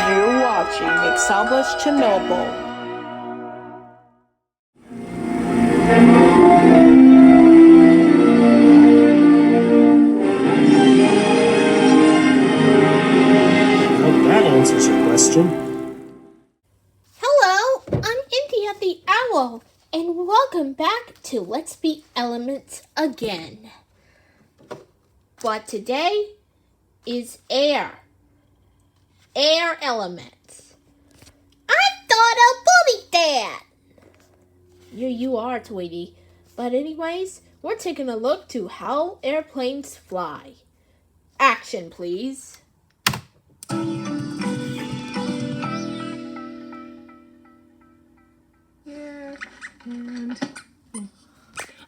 You're watching Established Chernobyl. I hope that answers your question. Hello, I'm India the Owl, and welcome back to Let's Be Elements again. But today is air. Air elements. I thought I bullied that. Yeah, you are, Tweety. But anyways, we're taking a look to how airplanes fly. Action, please.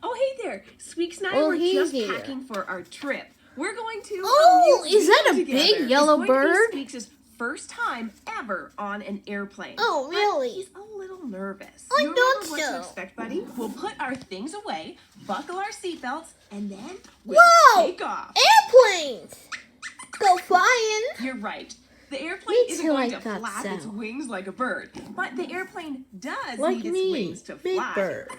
Oh, hey there. Squeaks and I Oh, were just hey there. packing for our trip. We're going to Oh, a is that a museum big together. yellow It's going bird? to be Squeaks' first time ever on an airplane. Oh, But really? he's a little nervous. I You thought remember what so. to expect, buddy? We'll put our things away, buckle our seatbelts, and then we'll Whoa! take off. Airplanes! Go flying! You're right. The airplane Me isn't too, going I to thought flap its so. wings like a bird, but the airplane does Like need its me, wings to Big fly. Bird.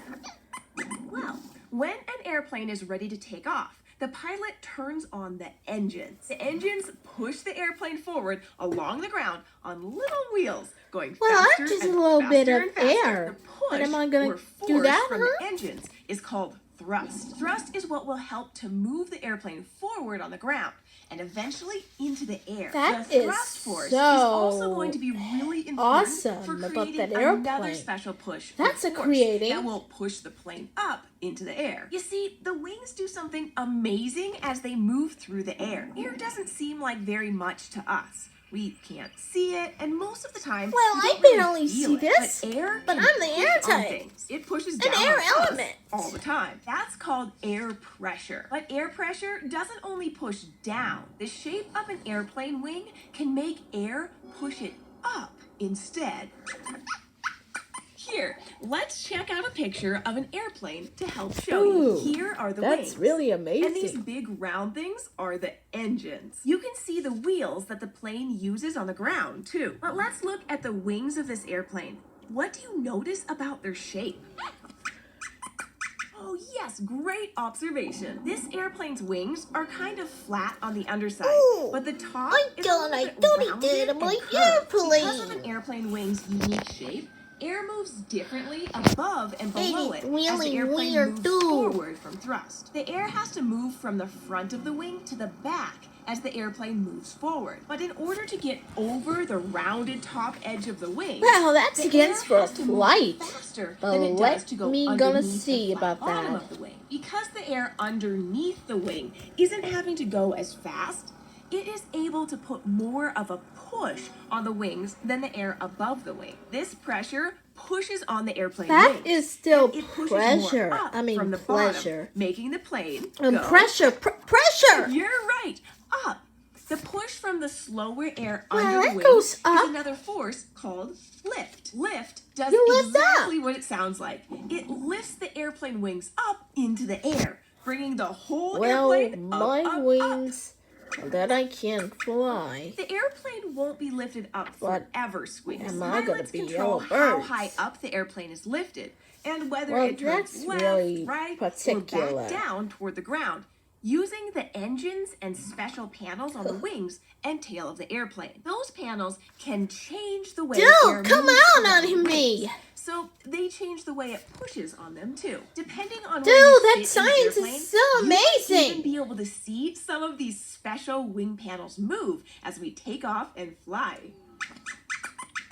Well, when an airplane is ready to take off, the pilot turns on the engines. The engines push the airplane forward along the ground on little wheels, going Well, faster that's just and a little bit faster of and faster. air. The push But am I gonna or do force that, from huh? the engines is called thrust. Thrust is what will help to move the airplane forward on the ground and eventually into the air. That the is thrust force is so also going to be really important awesome for about creating that another airplane. special push. That's a force creating. that will push the plane up into the air. You see, the wings do something amazing as they move through the air. Air doesn't seem like very much to us. We can't see it, and most of the time, Well, we I don't really barely feel see it. this, But air but can I'm the push air on type. things. It pushes An down air on us element. all the time. That's called air pressure. But air pressure doesn't only push down. The shape of an airplane wing can make air push it up instead. Here, let's check out a picture of an airplane to help show Ooh, you. Here are the That's wings. really And these amazing. big round things are the engines. You can see the wheels that the plane uses on the ground, too. But let's look at the wings of this airplane. What do you notice about their shape? Oh yes, great observation. This airplane's wings are kind of flat on the underside, Ooh, but the top I is a thought little I bit thought he rounded did on and my curved. airplane. Because of an airplane wing's unique shape, air moves differently above and below it It's as really the airplane weird moves too. forward from thrust. The air has to move from the front of the wing to the back as the airplane moves forward. But in order to get over the rounded top edge of the wing, Well, that's the against air for a has to move flight. faster But than it let does to go me gonna underneath see the flat about bottom that. of the wing. Because the air underneath the wing isn't having to go as fast, it is able to put more of a push on the wings than the air above the wing. This pressure pushes on the airplane That wings. is still and it pushes pressure. more up I mean from the pleasure. bottom, making the plane And go pressure. You're right. Up. The push from the slower air Well, under the that wing goes is up. another force called lift. Lift does You lift exactly what it sounds like. It lifts the airplane wings up into the air, bringing the whole Well, airplane up, my up, wings that I can't fly. up. The airplane won't be lifted up But forever, Squeaks. am I gonna Pilots be control yellow how birds? high up the airplane is lifted and whether Well, it turns that's left, really right, or particular. back down toward the ground. using the engines and special panels on the wings and tail of the airplane. Those panels can change the way air Come moves on around the me. wings. So they change the way it pushes on them too. Depending on Dude, where you that sit in the science airplane, is so you might amazing. even be able to see some of these special wing panels move as we take off and fly.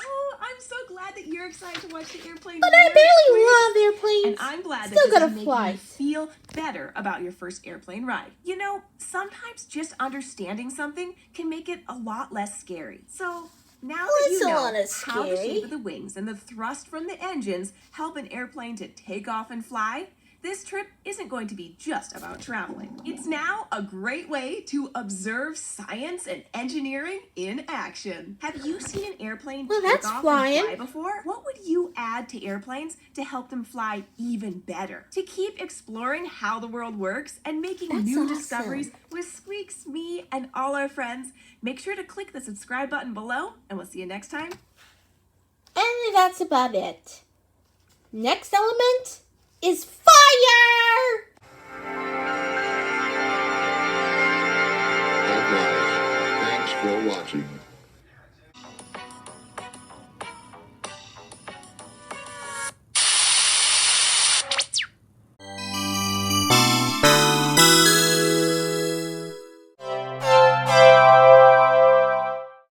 Oh, I'm so glad that you're excited to watch the airplane. But I barely love airplanes. And I'm glad Still that this gotta is making fly. you feel better about your first airplane ride. You know, sometimes just understanding something can make it a lot less scary. So now that it's you a know lot of how the scary. shape of the wings and the thrust from the engines help an airplane to take off and fly, this trip isn't going to be just about traveling. It's now a great way to observe science and engineering in action. Have you seen an airplane take that's off flying. and fly before? What would you add to airplanes to help them fly even better? To keep exploring how the world works and making That's new awesome. discoveries with Squeaks, me, and all our friends, make sure to click the subscribe button below, and we'll see you next time. And that's about it. Next element is fire! That was. Thanks for watching.